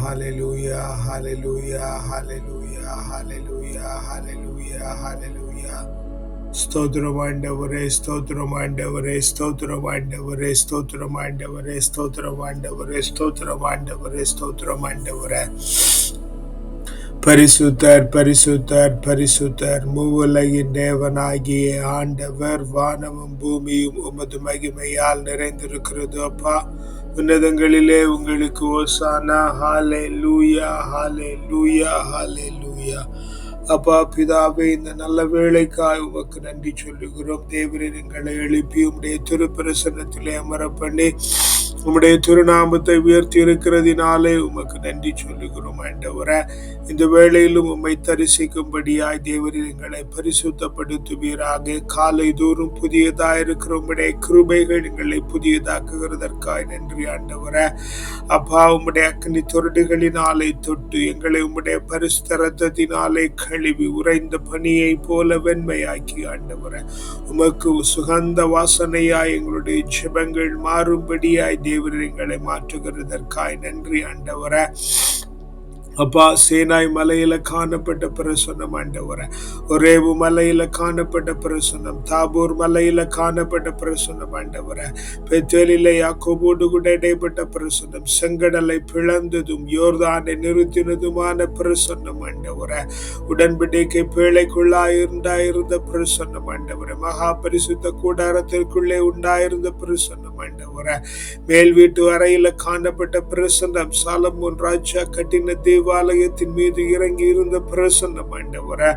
hallelujah, hallelujah, hallelujah, hallelujah, hallelujah, hallelujah. ஸ்தோத்திரம் ஆண்டவரே, ஸ்தோத்திரம் ஆண்டவரே, ஸ்தோத்திரம் ஆண்டவரே, ஸ்தோத்திரம் ஆண்டவரே, ஸ்தோத்திரம் ஆண்டவரே, ஸ்தோத்திரம் ஆண்டவரே, ஸ்தோத்திரம் ஆண்டவரே. பரிசுத்தர், பரிசுத்தர், பரிசுத்தர், மூவுலகின் தேவனாகிய ஆண்டவர். வானமும் பூமியும் உமது மகிமையால் நிறைந்திருக்கிறது. அப்பா, உன்னதங்களிலே உங்களுக்கு ஓசானா. ஹalleluya, ஹalleluya, ஹalleluya. அப்பா பிதாவே, இந்த நல்ல வேளைக்காய் உமக்கு நன்றி சொல்லுகிறோம். தேவரீர் எங்களை எழுப்பி உம்முடைய திருப்பிரசன்னத்திலே அமர பண்ணி உம்முடைய திருநாமத்தை உயர்த்தி இருக்கிறதினாலே உமக்கு நன்றி சொல்லுகிறோம் ஆண்டவரே. இந்த வேளையிலும் உம்மை தரிசிக்கும்படியாய் தேவரீர் எங்களை பரிசுத்தப்படுத்துவீராக. காலை தோறும் புதியதாயிருக்கிற உம்முடைய கிருபைகள் எங்களை புதியதாக்குகிறதற்காய் நன்றி ஆண்டவரே. அப்பா, உம்முடைய அக்னி தொரடுகளினாலே தொட்டு எங்களை உம்முடைய பரிசுத்த இரத்தத்தினாலே கழுவி உறைந்த பனியை போல வெண்மையாக்கி ஆண்டவரே, உமக்கு சுகந்த வாசனையாய் எங்களுடைய ஜெபங்கள் மாறும்படியாய் தேவரீர் எங்களை மாற்றுகிறதற்காய் நன்றி ஆண்டவரே. அப்பா, சேனாய் மலையில காணப்பட்ட பிரசன்னம் ஆண்டவரே, ஒரேவு மலையில காணப்பட்ட பிரசன்னம், தாபூர் மலையில காணப்பட்ட பிரசன்னம் ஆண்டவரே, பெத்தேலிலே யாக்கோபோடு கூட இடைப்பட்ட பிரசன்னம், செங்கடலை பிளந்ததும் யோர்தானை நிறுத்தினதுமான பிரசன்னம் ஆண்டவரே, உடன்படிக்கை பேழைக்குள்ளாய் உண்டாயிருந்த பிரசன்னம் ஆண்டவரே, மகா பரிசுத்த கூடாரத்திற்குள்ளே உண்டாயிருந்த பிரசன்னம் ஆண்டவரே, மேல் வீட்டு அறையில காணப்பட்ட பிரசன்னம், சாலமோன் ராஜா கட்டின தேவாலயத்தின் மீது இறங்கி இருந்த பிரசன்னம் ஆண்டவரே.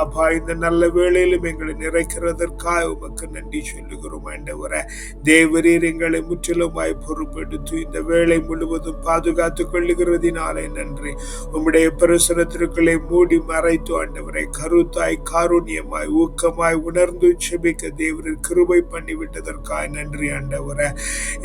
அப்பா, இந்த நல்ல வேளையிலும் எங்களை நிறைக்கிறதற்காக உமக்கு நன்றி சொல்லுகிறோம் ஆண்டவரே. தேவரீர் எங்களை முற்றிலுமாய் பொறுப்பெடுத்து இந்த வேளை முழுவதும் பாதுகாத்துக் கொள்ளுகிறதினாலே நன்றி. உம்முடைய பிரசனத்திற்குள்ளே மூடி மறைத்து ஆண்டவரை கருத்தாய் காருண்யமாய் ஊக்கமாய் உணர்ந்து செபிக்க தேவரீர் கிருபை பண்ணிவிட்டதற்காக நன்றி ஆண்டவரே.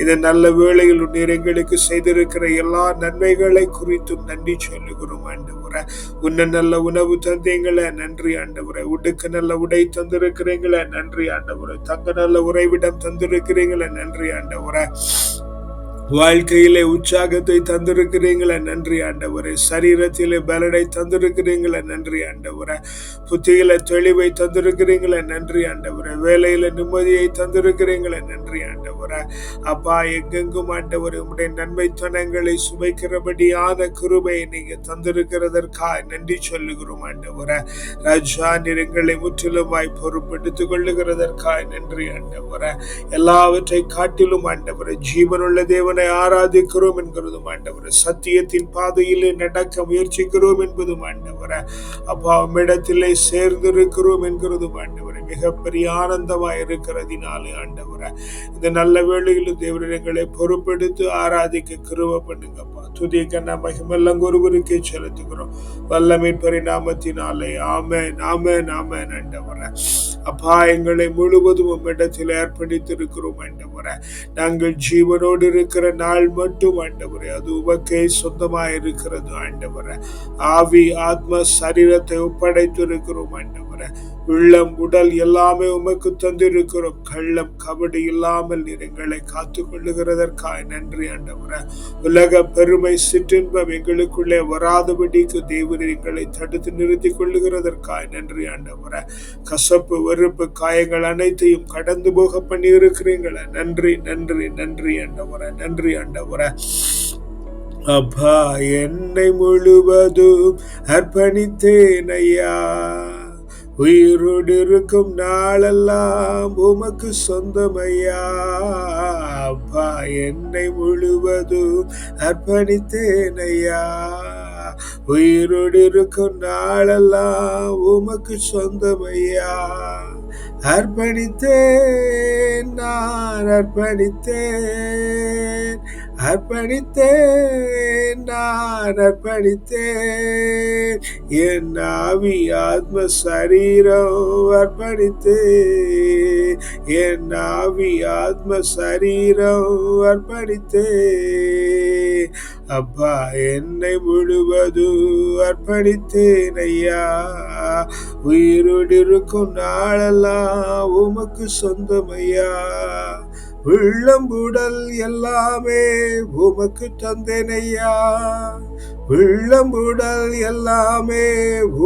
இந்த நல்ல வேளையில் நீர் எங்களுக்கு செய்திருக்கிற எல்லா நன்மைகளை குறித்தும் நன்றி சொல்லுகிறோம் ஆண்டவரே. உன்ன நல்ல உணவு தந்தீங்களே, நன்றி ஆண்டவரே. உடுக்க நல்ல உடை தந்திருக்கிறீங்களே, நன்றி ஆண்டவரே. தங்க நல்ல உறைவிடம் தந்திருக்கிறீங்களே, நன்றி ஆண்டவரே. வாழ்க்கையிலே உற்சாகத்தை தந்திருக்கிறீங்களே, நன்றி ஆண்டவரே. சரீரத்திலே பலனை தந்திருக்கிறீங்களே, நன்றி ஆண்டவரே. புத்தியில தெளிவை தந்திருக்கிறீங்களே, நன்றி ஆண்டவரே. வேலையில நிம்மதியை தந்திருக்கிறீங்களே, நன்றி ஆண்டவரே. அப்பா, எங்கெங்கும் ஆண்டவரே உம்முடைய நன்மைத்தனங்களை சுமைக்கிறபடியான கிருபையை நீங்க தந்திருக்கிறதற்காக நன்றி சொல்லுகிறோம் ஆண்டவரே. ராஜா, நீர் எங்களை முற்றிலுமாய் பொறுப்பெடுத்துக் கொள்ளுகிறதற்காக நன்றி ஆண்டவரே. எல்லாவற்றை காட்டிலும் ஆண்டவரே ஜீவனுள்ள தேவனை ஆராதிக்கிறோம் என்கிறதும் ஆண்டவரே, சத்தியத்தின் பாதையிலே நடக்க முயற்சிக்கிறோம் என்பதும் ஆண்டவரே. அப்பா, உம்மிடத்திலே சேர்ந்திருக்கிறோம் என்கிறதும் ஆண்டவரே, மிகப்பெரிய ஆனந்தமாய் இருக்கிறதினாலே ஆண்டவரே, இந்த நல்ல வேளையிலும் தேவரீர் எங்களை பொறுப்பெடுத்து ஆராதிக்க கிருபை பண்ணுங்கப்பா. துதி கன மகிமெல்லாம் ஒருவருக்கே செலுத்துகிறோம் வல்லமையின் பரிணாமத்தினாலே. ஆமென், ஆமென், ஆமென் ஆண்டவரே. அப்பா, எங்களை முழுவதும் உம்மிடத்தில் அர்ப்பணித்திருக்கிறோம் ஆண்டவரே. நாங்கள் ஜீவனோடு இருக்கிற நாள் மட்டும் ஆண்டவரே அது உமக்கே சொந்தமாய் இருக்கிறது ஆண்டவரே. ஆவி ஆத்ம சரீரத்தை ஒப்படைத்து இருக்கிறோம் ஆண்டவரே. உள்ளம் உடல் எல்லாமே உமக்கு தந்திருக்கிறோம். கள்ளம் கபடி இல்லாமல் நீர் எங்களை காத்துக் கொள்ளுகிறதற்காக நன்றி ஆண்டவரே. உலக பெருமை சிற்றின்பம் எங்களுக்குள்ளே வராதபடிக்கு தேவரீர் எங்களை தடுத்து நிறுத்திக் கொள்ளுகிறதற்காக நன்றி ஆண்டவரே. கசப்பு வெறுப்பு காயங்கள் அனைத்தையும் கடந்து போக பண்ணி இருக்கிறீங்களே, நன்றி நன்றி நன்றி ஆண்டவரே, நன்றி ஆண்டவரே. அப்பா, என்னை முழுவதும் அர்ப்பணித்தேன் ஐயா, உயிரோடு இருக்கும் நாளெல்லாம் உமக்கு சொந்தமையா. அப்பா, என்னை முழுவதும் அர்ப்பணித்தேன் ஐயா, உயிரோடு இருக்கும் நாளெல்லாம் உமக்கு சொந்தமையா. அர்ப்பணித்தேன், நான் அர்ப்பணித்தேன், அர்ப்பணித்தேன், நான் அர்ப்பணித்தேன். என் ஆவி ஆத்ம சரீரம் அர்ப்பணித்தேன், என் ஆவி ஆத்ம சரீரம் அர்ப்பணித்தேன். அப்பா, என்னை முழுவதும் அர்ப்பணித்தேன் ஐயா, உயிரோடு இருக்கும் நாளெல்லாம் உமக்கு சொந்தமையா. உள்ளம்புடல் எல்லாமே உமக்கு தந்தேன் ஐயா, உள்ளம் உடல் எல்லாமே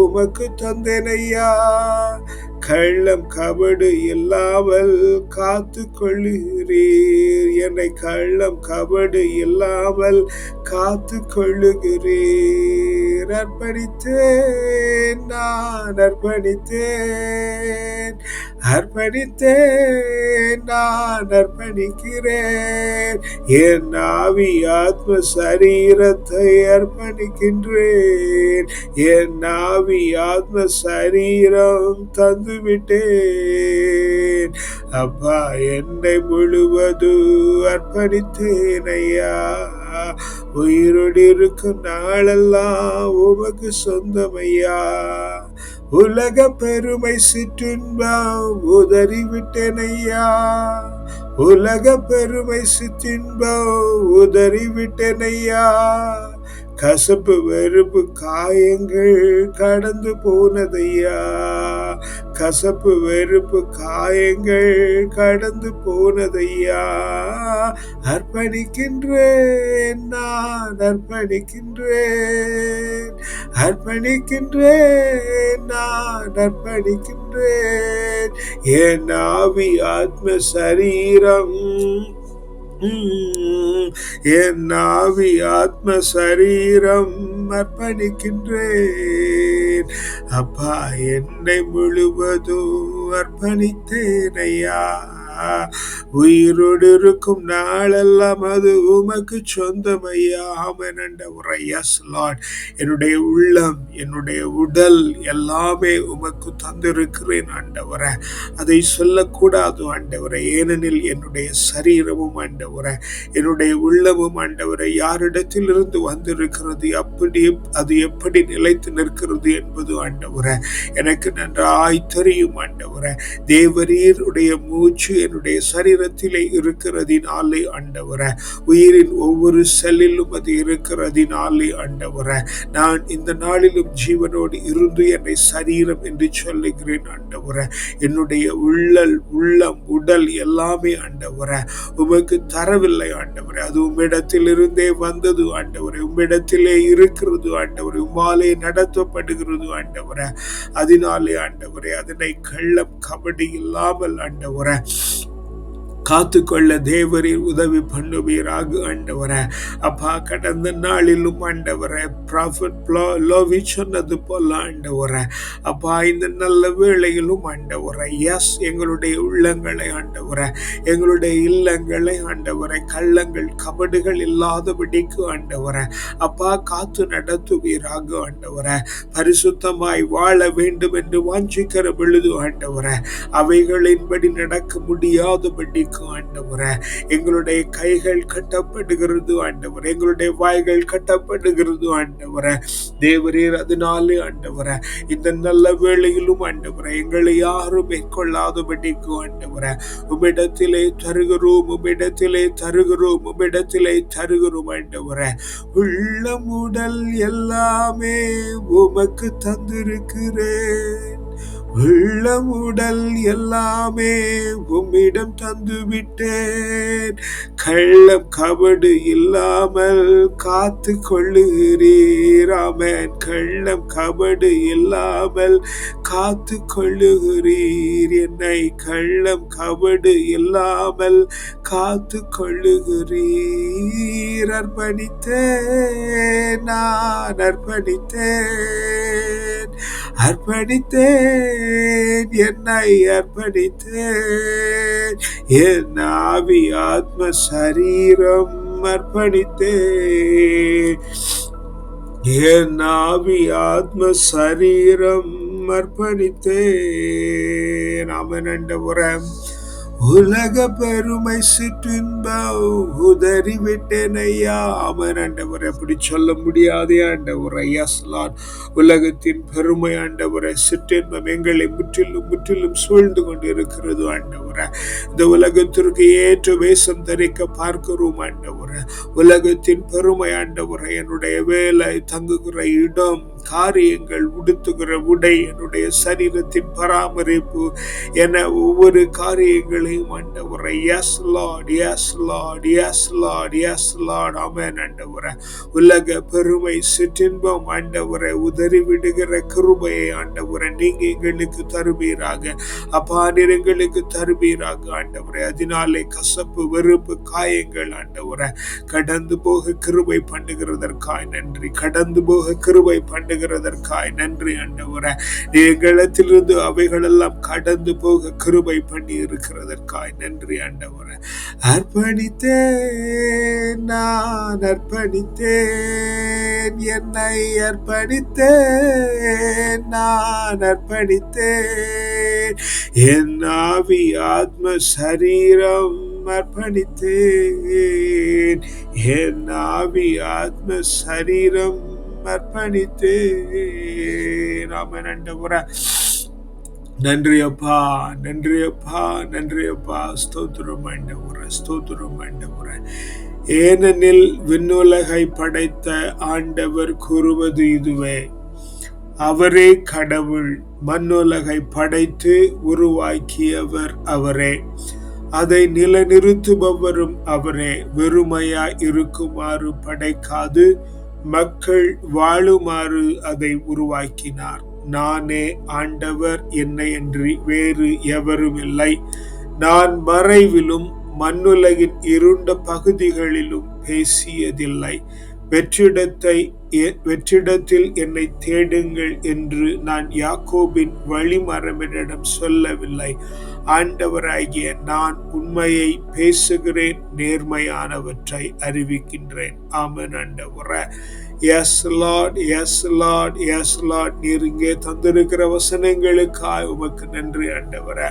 உமக்கு தந்தேனையா. கள்ளம் கபடு இல்லாமல் காத்து கொள்ளுகிறீர் என்னை. கள்ளம் கபடு இல்லாமல் காத்து கொள்ளுகிறீர். அர்ப்பணித்தேன், நான் அர்ப்பணித்தேன், அர்ப்பணித்தேன், நான் அர்ப்பணிக்கிறேன். என் ஆவி ஆத்ம சரீரத்தை அர்ப்பணிக்கின்றேன். என் ஆவி ஆத்ம சரீரம் தந்துவிட்டேன். அப்பா, என்னை முழுவது அர்ப்பணித்தேன் ஐயா. உயிரோடு இருக்கும் நாளெல்லாம் உமக்கு சொந்தமையா. உலக பெருமை சிற்றின்பம் உதறிவிட்டேன் ஐயா. உலக பெருமை சிற்றின்பம் உதறிவிட்டேன் ஐயா. கசப்பு வெறுப்பு காயங்கள் கடந்து போனதையா. கசப்பு வெறுப்பு காயங்கள் கடந்து போனதையா. அர்ப்பணிக்கின்றேன், நான் அர்ப்பணிக்கின்றேன், அர்ப்பணிக்கின்றேன், நான் அர்ப்பணிக்கின்றேன். என் ஆவி ஆத்ம சரீரம், என் ஆவி ஆத்ம சரீரம் அர்ப்பணிக்கின்றேன். அப்பா, என்னை முழுவதும் அர்ப்பணித்தேன் ஐயா. உயிரோடு இருக்கும் நாளெல்லாம் அது உமக்கு சொந்தம் ஐயா. ஆமென் ஆண்டவரே. Yes Lord. என்னுடைய உள்ளம், என்னுடைய உடல் எல்லாமே உமக்கு தந்திருக்கிறேன் ஆண்டவரே. அதை சொல்லக்கூடாது ஆண்டவரே. ஏனெனில் என்னுடைய சரீரமும் ஆண்டவரே, என்னுடைய உள்ளமும் ஆண்டவரே யாரிடத்திலிருந்து வந்திருக்கிறது, அப்படி அது எப்படி நிலைத்து நிற்கிறது என்பது ஆண்டவரே எனக்கு நன்றாய் தெரியும் ஆண்டவரே. தேவரீருடைய மூச்சு என்னுடைய சரீரத்திலே இருக்கிறதினாலே ஆண்டவரே, உயிரின் ஒவ்வொரு செல்லிலும் அது இருக்கிறதினாலே ஆண்டவரே, நான் இந்த நாளிலும் ஜீவனோடு இருந்து என்னை சரீரம் என்று சொல்லுகிறேன் ஆண்டவரே. என்னுடைய உள்ளம் உடல் எல்லாமே ஆண்டவரே உமக்கு தரவில்லை ஆண்டவரே. அது உம்மிடத்திலிருந்தே வந்தது ஆண்டவரே. உம்மிடத்திலே இருக்கிறது ஆண்டவரே. உம்மாலே நடத்தப்படுகிறது ஆண்டவரே. அதனாலே ஆண்டவரே அதனை கள்ளம் கபடி இல்லாமல் ஆண்டவரே காத்துக்கொள்ள தேவரீர் உதவி பண்ணுவீராக ஆண்டவரே. அப்பா, கடந்த நாளிலும் ஆண்டவரே ப்ராஃபட் லோவி சொன்னது போல ஆண்டவரே, அப்பா இந்த நல்ல வேளையிலும் ஆண்டவரே எஸ் எங்களுடைய உள்ளங்களை ஆண்டவரே, எங்களுடைய இல்லங்களை ஆண்டவரை கள்ளங்கள் கபடுகள் இல்லாதபடிக்கு ஆண்டவரே அப்பா காத்து நடத்துவீராக ஆண்டவரே. பரிசுத்தமாய் வாழ வேண்டும் என்று வாஞ்சிக்கிற பொழுது ஆண்டவரே அவைகளின்படி நடக்க முடியாதபடி ஆண்டவரே எங்களுடைய கைகள் கட்டப்படுகிறது ஆண்டவரே, எங்களுடைய வாய்கள் கட்டப்படுகிறது ஆண்டவரே. தேவரீர் அதனாலே ஆண்டவரே இந்த நல்ல வேளையிலும் ஆண்டவரே எங்களை யாரும் மேற்கொள்ளாதபடிக்கு ஆண்டவரே உம்மிடத்திலே தருகிறோம், உம்மிடத்திலே தருகிறோம், உம்மிடத்திலே தருகிறோம் ஆண்டவரே. உள்ளம் உடல் எல்லாமே உமக்கு தந்திருக்கிறேன். உள்ளம் உடல் எல்லாமே உம்மிடம் தந்து விட்டேன். கள்ளம் கபடு இல்லாமல் காத்து கொள்ளுகிறீர். ஆமென். கள்ளம் கபடு இல்லாமல் காத்து கொள்ளுகிறீர். என்னை கள்ளம் கபடு இல்லாமல் காத்து கொள்ளுகிறீர். அர்ப்பணித்தேன், நான் அர்ப்பணித்தேன், அர்ப்பணித்தேன், என்னை அர்ப்பணித்தேன். என் ஆவி ஆத்ம சரீரம் அர்ப்பணித்தேன். என் ஆவி ஆத்ம சரீரம் அர்ப்பணித்தேன். ஆமென் ஆண்டவரே. உலக பெருமை சிற்றின்பம் உதறிவிட்டேன் ஐயா. ஆமென் ஆண்டவரே. அப்படி சொல்ல முடியாதே ஆண்டவரே. Yes Lord. உலகத்தின் பெருமை ஆண்டவரே சிற்றின்பம் எங்களை முற்றிலும் முற்றிலும் சூழ்ந்து கொண்டு இருக்கிறது ஆண்டவரே. இந்த உலகத்திற்கு ஏற்ற வேஷம் தரிக்க பார்க்கிறோம் ஆண்டவரே. உலகத்தின் பெருமை ஆண்டவரே என்னுடைய வேலை, தங்குகிற இடம், காரியங்கள், உடுத்துகிற உடை, என்னுடைய சரீரத்தின் பராமரிப்பு என ஒவ்வொரு காரியங்களையும் ஆண்டவரை yes Lord, yes Lord, yes Lord, yes lord, ஆமென் ஆண்டவரை. உலக பெருமை, சிற்றின்பம் ஆண்டவரை உதறி விடுகிற கிருபையை ஆண்டவரை நீங்க எங்களுக்கு தருவீராக. அப்பா நீர் எங்களுக்கு தருவீராக ஆண்டவரை. அதனாலே கசப்பு, வெறுப்பு, காயங்கள் ஆண்டவரை கடந்து போக கிருபை பண்ணுகிறதற்காய் நன்றி. கடந்து போக கிருபை பண்ணுகிறதற்காய் நன்றி ஆண்டவரை. எங்களிடத்திலிருந்து அவைகளெல்லாம் கடந்து போக கிருபை பண்ணி இருக்கிறதற்காய் நன்றி ஆண்டவரை. அர்ப்பணித்தேன், நான் அர்ப்பணித்தேன், என்னை அர்ப்பணித்தேன், நான் அர்ப்பணித்தேன், என் ஆவி, ஆத்ம, சரீரம் அர்ப்பணித்தேன், என் ஆவி, ஆத்ம, சரீரம் அர்ப்பணித்தேன். ஆமென் ஆண்டவரே. நன்றி அப்பா, நன்றி அப்பா, நன்றி அப்பா. ஸ்தோத்திரம் ஆண்டவரே, ஸ்தோத்திரம் ஆண்டவரே. ஏனெனில் விண்ணுலகை படைத்த ஆண்டவர் கூறுவது இதுவே, அவரே கடவுள், மண்ணுலகை படைத்து உருவாக்கியவர் அவரே, அதை நிலைநிறுத்துபவரும் அவரே. வெறுமையாய் இருக்குமாறு படைக்காது மக்கள் வாழுமாறு அதை உருவாக்கினார். நானே ஆண்டவர், என்னையன்றி வேறு எவரும் இல்லை. நான் மறைவிலும் மண்ணுலகின் இருண்ட பகுதிகளிலும் பேசியதில்லை. வெற்றிடத்தில் என்னை தேடுங்கள் என்று நான் யாக்கோபின் வழிமரபினரிடம் சொல்லவில்லை. ஆண்டவராகிய நான் உண்மையை பேசுகிறேன், நேர்மையானவற்றை அறிவிக்கின்றேன். ஆமென் ஆண்டவரே. Yes Lord, yes Lord, yes Lord. நீர் இங்கே தந்திருக்கிற வசனங்களுக்காய் உமக்கு நன்றி ஆண்டவரே.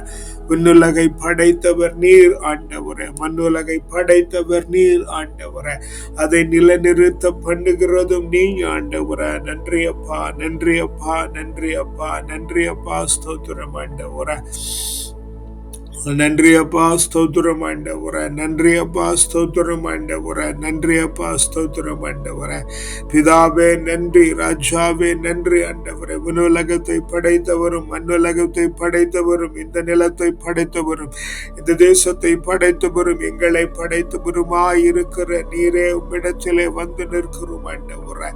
விண்ணுலகை படைத்தவர் நீர் ஆண்டவரே, மண்ணுலகை படைத்தவர் நீர் ஆண்டவரே, அதை நிலைநிறுத்த பண்ணுகிறதும் நீங்க ஆண்டவரே. நன்றி அப்பா, நன்றி அப்பா, நன்றி அப்பா, நன்றி அப்பா. ஸ்தோத்திரம் ஆண்டவரே. நன்றி அப்பா, ஸ்தோத்திரம் ஆண்டவரே. நன்றி அப்பா, ஸ்தோத்திரம் ஆண்டவரே. நன்றி அப்பா, ஸ்தோத்திரம் ஆண்டவரே. பிதாவே நன்றி, ராஜாவே நன்றி ஆண்டவரே. விண்ணுலகத்தை படைத்தவரும் மண்ணுலகத்தை படைத்தவரும் இந்த நிலத்தை படைத்தவரும் இந்த தேசத்தை படைத்தவரும் எங்களை படைத்தவருமாய் இருக்கிற நீரே உம்மிடத்திலே வந்து நிற்கிறோம் ஆண்டவரே.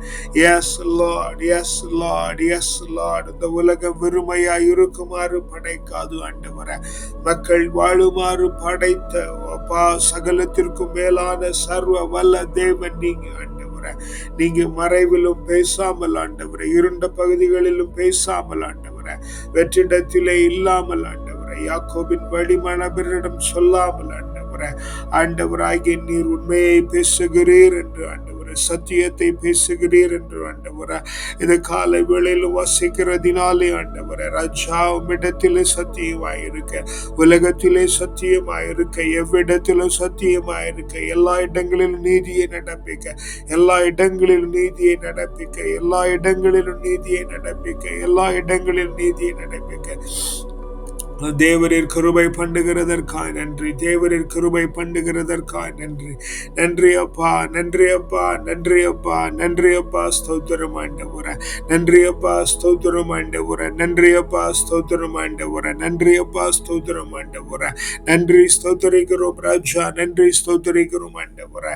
Yes Lord, yes Lord, yes Lord. இந்த உலகம் வெறுமையாய் இருக்குமாறு படைக்காது ஆண்டவரே, மக்கள் வாழுமாறு படைத்த அப்பா, சகலத்திற்கும் மேலான சர்வ வல்ல தேவன் நீங்க ஆண்டவரே. நீங்க மறைவிலும் பேசாமல் ஆண்டவரே, இருண்ட பகுதிகளிலும் பேசாமல் ஆண்டவரே, வெற்றிடத்திலே இல்லாமல் ஆண்டவரே, யாக்கோபின் வழிமரபினரிடம் சொல்லாமல் ஆண்டவரே, ஆண்டவராகிய நீர் உண்மையை பேசுகிறீர் என்று ஆண்டவரே, சத்தியத்தை பேசுகிறீர் என்று ஆண்டவரே, இந்த காலை வேளையில் வாசிக்கிறதினாலே ஆண்டவரே, ராஜா உம்மிடத்திலே சத்தியமாயிருக்க, உலகத்திலே சத்தியமாயிருக்க, எவ்விடத்திலும் சத்தியமாயிருக்க, எல்லா இடங்களிலும் நீதியை நடப்பிக்க, எல்லா இடங்களிலும் நீதியை நடப்பிக்க, எல்லா இடங்களிலும் நீதியை நடப்பிக்க, எல்லா இடங்களிலும் நீதியை நடப்பிக்க. தேவரீர் கிருபை பண்ணுகிறதற்காய் நன்றி, தேவரீர் கிருபை பண்ணுகிறதற்காய் நன்றி. நன்றி அப்பா, நன்றி அப்பா, நன்றி அப்பா, நன்றி அப்பா. ஸ்தோத்திரம் ஆண்டவரே. நன்றி அப்பா, ஸ்தோத்திரம் ஆண்டவரே. நன்றி அப்பா, ஸ்தோத்திரம் ஆண்டவரே. நன்றி அப்பா, ஸ்தோத்திரம் ஆண்டவரே. நன்றி ஸ்தோத்திரிக்கிறோம் ராஜா, நன்றி ஸ்தோத்திரிக்கிறோம் ஆண்டவரே.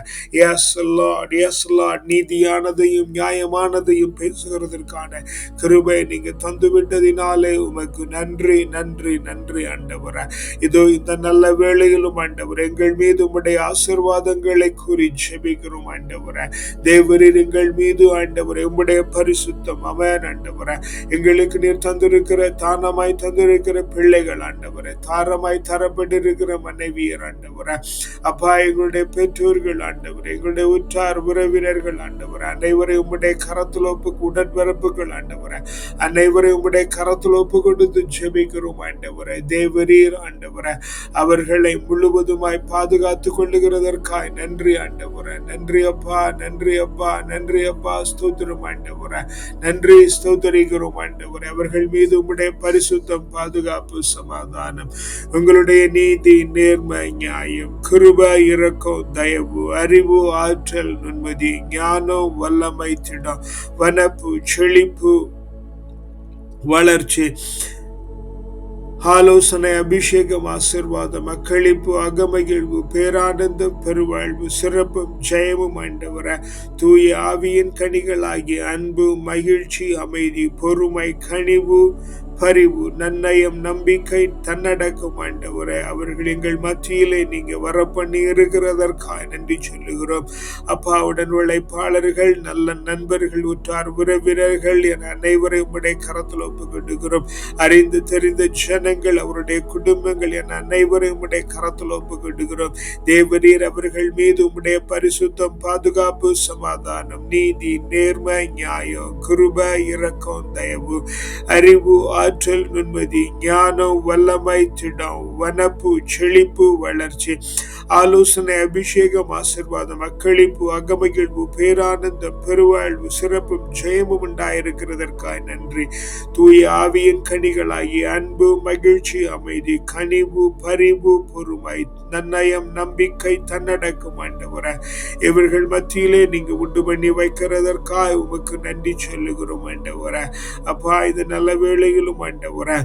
Yes Lord, yes lord. நீதியானதையும் நியாயமானதையும் பேசுகிறதற்கான கிருபை நீங்க தந்துவிட்டதினாலே உமக்கு நன்றி, நன்றி, நன்றி ஆண்டவரே. இதோ இந்த நல்ல வேளையிலும் ஆண்டவரே, எங்கள் மீது உம்முடைய ஆசீர்வாதங்களை கூறி ஜெபிக்கிறோம் ஆண்டவரே. தேவரீர் எங்கள் மீது ஆண்டவரே உம்முடைய பரிசுத்தம் அவன் ஆண்டவரே, எங்களுக்கு நீர் தந்திருக்கிற தானமாய் தந்திருக்கிற பிள்ளைகள் ஆண்டவரே, தாரமாய் தரப்பட்டிருக்கிற மனைவியர் ஆண்டவரே, அப்பா எங்களுடைய பெற்றோர்கள் ஆண்டவரே, எங்களுடைய உற்றார் உறவினர்கள் ஆண்டவரே, அனைவரை உம்முடைய கரத்தில் ஒப்புக்கு உடன்பிறப்புகள் ஆண்டவரே, அனைவரையும் உம்முடைய கரத்தில் ஒப்பு கொடுத்து ஜெபிக்கிறோம் ஆண்டவரே. தேவரீர் ஆண்டவரே அவர்களை முழுவதுமாய் பாதுகாத்து கொள்ளுகிறதற்காய் நன்றி ஆண்டவரே. நன்றி அப்பா, நன்றி அப்பா, நன்றி அப்பா. ஸ்தோத்திரம் ஆண்டவரே. நன்றி ஸ்தோத்தரிக்கிறோம் ஆண்டவரே. அவர்கள் மீது உம்முடைய பரிசுத்தம், பாதுகாப்பு, சமாதானம், உங்களுடைய நீதி, நேர்மை, நியாயம், கிருபை, இரக்கம், தயவு, அறிவு, ஆற்றல், நுண்மதி, ஞானம், வல்லமை, திடம், வனப்பு, செழிப்பு, வளர்ச்சி, ஆலோசனை, அபிஷேகம், ஆசீர்வாதம், அக்களிப்பு, அகமகிழ்வு, பேரானந்தம், பெருவாழ்வு, சிறப்பும் ஜெயமும் ஆண்டவரே. தூய ஆவியின் கனிகளாகிய அன்பு, மகிழ்ச்சி, அமைதி, பொறுமை, கனிவு, பரிவு, நன்னயம், நம்பிக்கை, தன்னடக்கம் ஆண்டவரே அவர்கள் எங்கள் மத்தியிலே நீங்க வர பண்ணி இருக்கிறதற்காக நன்றி சொல்லுகிறோம். அப்பாவுடன் உழைப்பாளர்கள், நல்ல நண்பர்கள், உற்றார் உறவினர்கள் என அனைவரையும் உம்முடைய கரத்தில் ஒப்புக்கொடுக்கிறோம். அறிந்து தெரிந்த ஜனங்கள், அவருடைய குடும்பங்கள் என அனைவரையும் உம்முடைய கரத்தில் ஒப்புக்கொடுக்கிறோம். தேவரீர் அவர்கள் மீது உம்முடைய பரிசுத்தம், பாதுகாப்பு, சமாதானம், நீதி, நேர்மை, நியாயம், கிருபை, இரக்கம், தயவு, அறிவு, ஆற்றல், நுண்மதி, ஞானம், வல்லமை, திடம், வனப்பு, செழிப்பு, வளர்ச்சி, ஆலோசனை, அபிஷேகம், ஆசீர்வாதம், அக்களிப்பு, அகமகிழ்வு, பேரானந்தம், பெருவாழ்வு, சிறப்பும் ஜெயமும் உண்டாயிருக்கிறதற்காய் நன்றி. தூய ஆவியின் கனிகளாகிய அன்பு, மகிழ்ச்சி, அமைதி, கனிவு, பரிவு, பொறுமை, நன்னயம், நம்பிக்கை, தன்னடக்கம் ஆண்டவரே இவர்கள் மத்தியிலே நீங்க உண்டு பண்ணி வைக்கிறதற்காக உமக்கு நன்றி சொல்லுகிறோம் ஆண்டவரே. அப்பா இது நல்ல வேளையிலும் ஆண்டவரே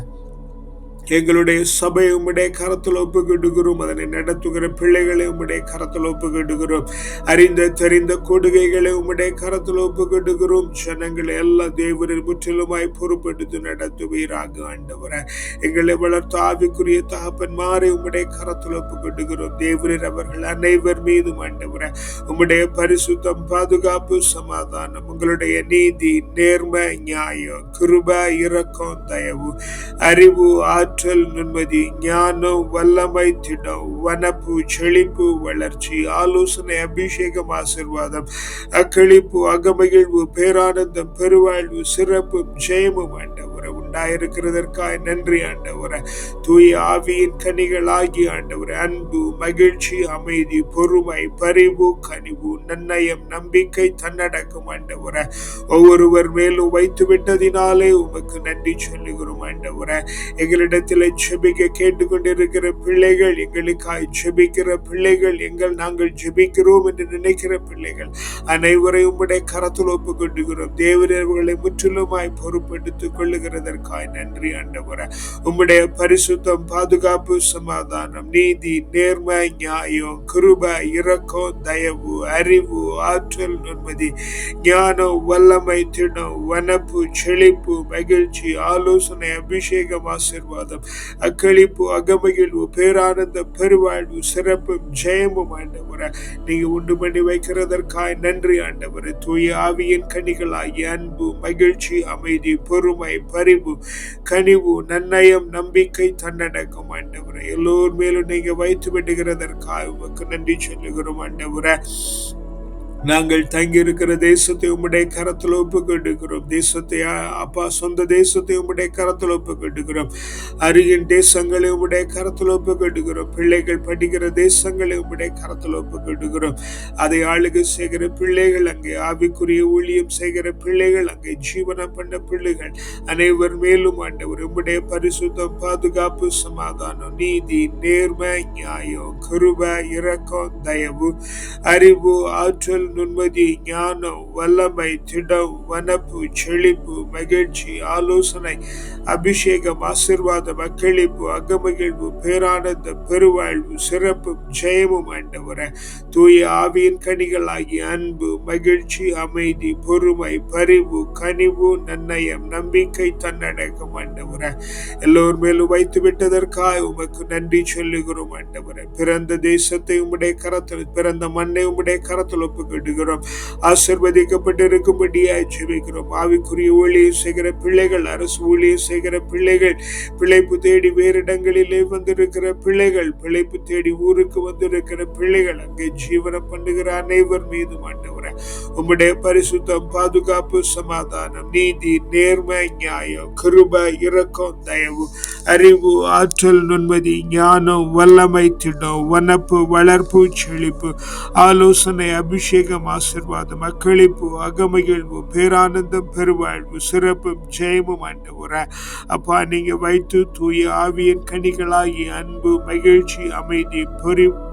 எங்களுடைய சபை உம்முடைய கரத்தில் ஒப்புக்கொடுக்கிறோம். அதனை நடத்துகிற பிள்ளைகளை உம்முடைய கரத்தில் ஒப்புக்கொடுக்கிறோம். அறிந்த தெரிந்த கொடுகைகளை உம்முடைய கரத்தில் ஒப்புக்கொடுக்கிறோம். ஜனங்களை எல்லாம் தேவரில் முற்றிலுமாய் பொறுப்பெடுத்து நடத்துவீராக ஆண்டவரே. எங்களை வளர்த்த ஆவிக்குரிய தகப்பன்மாரை உம்முடைய கரத்தில் ஒப்புக்கொடுக்கிறோம். தேவரில் அவர்கள் அனைவர் மீதும் ஆண்டவரே உம்முடைய பரிசுத்தம், பாதுகாப்பு, சமாதானம், உங்களுடைய நீதி, நேர்மை, நியாயம், கிருபை, இரக்கம், தயவு, அறிவு, ஆற்றல், நுண்மதி, ஞானம், வல்லமை, திடம், வனப்பு, செழிப்பு, வளர்ச்சி, ஆலோசனை, அபிஷேகம், ஆசீர்வாதம், அக்களிப்பு, அகமகிழ்வு, பேரானந்தம், பெருவாழ்வு, சிறப்பும் ஜெயமும் ஆண்டவரே உண்டாயிருக்கிறதற்காக நன்றி ஆண்டவரே. தூய ஆவியின் கனிகளாகி ஆண்டவரே அன்பு, மகிழ்ச்சி, அமைதி, பொறுமை, பரிவு, கனிவு, நன்னயம், நம்பிக்கை, தன்னடக்கம் ஆண்டவரே ஒவ்வொருவர் மேலும் வைத்து விட்டதினாலே உமக்கு நன்றி சொல்லுகிறோம் ஆண்டவரே. எங்களிடத்தில் ஜெபிக்க கேட்டுக்கொண்டிருக்கிற பிள்ளைகள், எங்களுக்காய் ஜெபிக்கிற பிள்ளைகள், நாங்கள் ஜெபிக்கிறோம் என்று நினைக்கிற பிள்ளைகள் அனைவரையும் உம்முடைய கரத்தில் ஒப்புக்கொண்டுகிறோம். தேவரவர்களை முற்றிலுமாய் பொறுப்பெடுத்துக் கொள்ளுகிறதற்காய் நன்றி ஆண்டவரே. உம்முடைய பரிசுத்தம், பாதுகாப்பு, சமாதானம், நீதி, நேர்மை, நியாயம், கிருபை, இரக்கம், தயவு, அறிவு, ஆற்றல், நுண்மதி, ஞானம், வல்லமை, திடம், வனப்பு, செழிப்பு, மகிழ்ச்சி, ஆலோசனை, அபிஷேகம், ஆசீர்வாதம், அக்களிப்பு, அகமகிழ்வு, பேரானந்தம், பெருவாழ்வு, சிறப்பும் ஜெயமும் ஆண்டவரே நீங்க உண்டு பண்ணி வைக்கிறதற்காய் நன்றி ஆண்டவரே. தூய ஆவியின் கனிகளாகிய அன்பு, மகிழ்ச்சி, அமைதி, பொறுமை, பரிவு, கனிவு, நன்னயம், நம்பிக்கை, தன்னடக்கம் ஆண்டவரே எல்லோர் மேலும் நீங்க வைத்து விடுகிறதற்காக உமக்கு நன்றி சொல்லுகிறோம் ஆண்டவரே. நாங்கள் தங்கி இருக்கிற தேசத்தை உம்முடைய கரத்தில் ஒப்புக்கொடுக்கிறோம். தேசத்தை அப்பா சொந்த தேசத்தை உம்முடைய கரத்தில் ஒப்புக்கொடுக்கிறோம். அருகின் தேசங்களை உம்முடைய கரத்தில் ஒப்புக்கொடுக்கிறோம். பிள்ளைகள் படிக்கிற தேசங்களை உம்முடைய கரத்தில் ஒப்புக்கொடுக்கிறோம். அதை ஆளுகை செய்கிற பிள்ளைகள், அங்கே ஆவிக்குரிய ஊழியம் செய்கிற பிள்ளைகள், அங்கே ஜீவனம் பண்ண பிள்ளைகள் அனைவர் மேலும் ஆண்டவர் உம்முடைய பரிசுத்தம், பாதுகாப்பு, சமாதானம், நீதி, நேர்மை, நியாயம், கிருபை, இரக்கம், தயவு, அறிவு, ஆற்றல், நுண்மதி, ஞானம், வல்லமை, திடம், வனப்பு, செழிப்பு, மகிழ்ச்சி, ஆலோசனை, அபிஷேகம், ஆசீர்வாதம், அக்களிப்பு, அகமகிழ்வு, பேரானந்தம், பெருவாழ்வு, சிறப்பும் ஜெயமும் ஆண்டவரே. தூய ஆவியின் கனிகளாகிய அன்பு, மகிழ்ச்சி, அமைதி, பொறுமை, பரிவு, கனிவு, நன்னயம், நம்பிக்கை, தன்னடக்கம் ஆண்டவரே எல்லோர் மேலும் வைத்து விட்டதற்காக உமக்கு நன்றி சொல்லுகிறோம் ஆண்டவரே. பிறந்த தேசத்தை உம்முடைய கரத்தில், பிறந்த மண்ணை உம்முடைய கரத்தில் ஒப்புக்கொடுக்கிறோம். பண்ணுகிறோம். ஆசீர்வதிக்கப்பட்டு இருக்கும்படியாய் ஜெபிக்கிறோம். ஆவிக்குரிய ஊழியம் செய்கிற பிள்ளைகள், அரசு ஊழியம் செய்கிற பிள்ளைகள், பிழைப்பு தேடி வேறு இடங்களிலே வந்திருக்கிற பிள்ளைகள், பிழைப்பு தேடி ஊருக்கு வந்திருக்கிற பிள்ளைகள், அங்கே ஜீவனம் பண்ணுகிற அனைவர் மீதும் ஆண்டவரே உம்முடைய பரிசுத்தம், பாதுகாப்பு, சமாதானம், நீதி, நேர்மை, நியாயம், கிருபை, இரக்கம், தயவு, அறிவு, ஆற்றல், நுண்மதி, ஞானம், வல்லமை, திடம், வனப்பு, வளர்ப்பு, செழிப்பு, ஆலோசனை, அபிஷேகம், ஆசீர்வாதம், அக்களிப்பு, அகமகிழ்வு, பேரானந்தம், பெருவாழ்வு, சிறப்பும் ஜெயமும் ஆண்டவரே அப்பா நீங்க வைத்து தூய ஆவியின் கனிகளாகி அன்பு, மகிழ்ச்சி, அமைதி,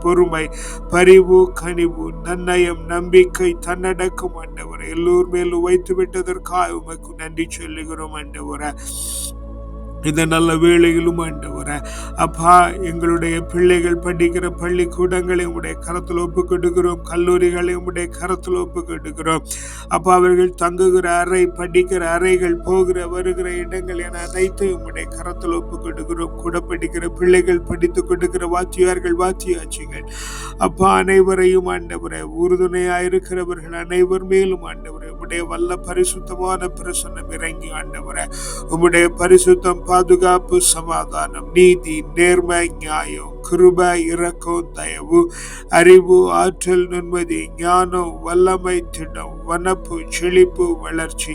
பொறுமை, பரிவு, கனிவு, நன்னயம், நம்பிக்கை, தன்னடக்கம் ஆண்டவரே எல்லோர் மேலும் வைத்து விட்டதற்காக உமக்கு நன்றி சொல்லுகிறோம் ஆண்டவரே. இந்த நல்ல வேளையிலும் ஆண்டவரே அப்பா எங்களுடைய பிள்ளைகள் படிக்கிற பள்ளிக்கூடங்களை உடைய கரத்தில் ஒப்புக்கொடுக்கிறோம், கல்லூரிகளை உடைய கரத்தில் ஒப்புக்கொடுக்கிறோம். அப்பா அவர்கள் தங்குகிற அறை, படிக்கிற அறைகள், போகிற வருகிற இடங்கள் என அனைத்தையும் உடைய கரத்தில் ஒப்புக்கொடுக்கிறோம். கூட படிக்கிற பிள்ளைகள், படித்துக் கொடுக்கிற வாத்தியார்கள், வாத்தியாட்சிகள் அப்பா அனைவரையும் ஆண்டவரே உறுதுணையாயிருக்கிறவர்கள் அனைவர் மேலும் ஆண்டவரே உம்முடைய வல்ல பரிசுத்தமான பிரசன்னம் இறங்கி ஆண்டவரே உம்முடைய பரிசுத்தம், பாதுகாப்பு, சமாதானம், நீதி, நேர்மை, நியாயம், கிருபை, இரக்கம், தயவு, அறிவு, ஆற்றல், நுண்மதி, ஞானம், வல்லமை, திடம், வனப்பு, செழிப்பு, வளர்ச்சி,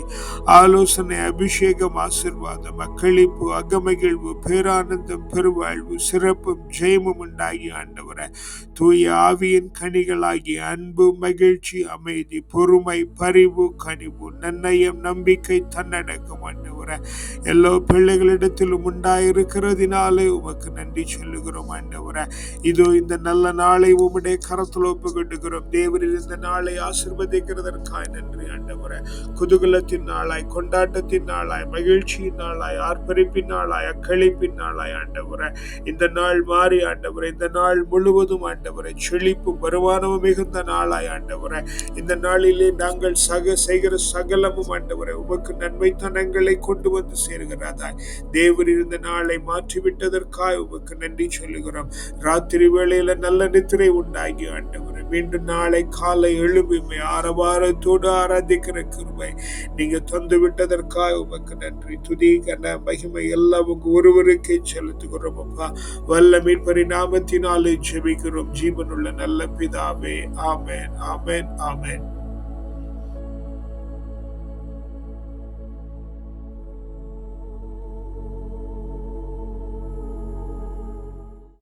ஆலோசனை, அபிஷேகம், ஆசீர்வாதம், அக்களிப்பு, அகமகிழ்வு, பேரானந்தம், பெருவாழ்வு, சிறப்பும் ஜெயமும் உண்டாகி ஆண்டவரே தூய ஆவியின் கனிகளாகி அன்பு, மகிழ்ச்சி, அமைதி, பொறுமை, பரிவு, கனிவு, நன்னயம், நம்பிக்கை, தன்னடக்கம் ஆண்டவரே எல்லா பிள்ளைகளிடத்திலும் உண்டாயிருக்கிறதினாலே உமக்கு நன்றி சொல்லுகிறோம் ஆண்டவரே. இதோ இந்த நல்ல நாளை உம்முடைய கரத்தில் ஒப்புக்கொடுக்கிறோம். தேவரில் இந்த நாளை ஆசீர்வதிக்கிறதற்காய் நன்றி ஆண்டவரே. குதூகலத்தின் நாளாய், கொண்டாட்டத்தின் நாளாய், மகிழ்ச்சியின் நாளாய், ஆர்ப்பரிப்பின் நாளாய், அக்களிப்பின் நாளாய் ஆண்டவரே இந்த நாள் மாறி ஆண்டவரே இந்த நாள் முழுவதும் ஆண்டவரே செழிப்பும் வருமானமும் மிகுந்த நாளாய் ஆண்டவரே இந்த நாளிலே நாங்கள் செய்கிற சகலமும் ஆண்டவரே உமக்கு நன்மைத்தனங்களை கொண்டு வந்து சேர்கிறதாய் தேவர் இருந்த நாளை மாற்றிவிட்டதற்காக உமக்கு நன்றி சொல்லுகிறோம். ராத்திரி வேளையில நல்ல நித்திரை உண்டாகி ஆண்டவரே மீண்டும் நாளை காலை எழுப்புமை ஆரவாரத்தோடு ஆராதிக்கிற கிருபை நீங்க தந்து விட்டதற்காக உமக்கு நன்றி. துதி, கன, மகிமை எல்லாம் உங்க ஒருவருக்கே செலுத்துகிறோம் அப்பா. வல்ல மீட்பரி நாமத்தினாலே ஜெபிக்கிறோம் ஜீவனுள்ள நல்ல பிதாவே. ஆமென், ஆமென், ஆமென்.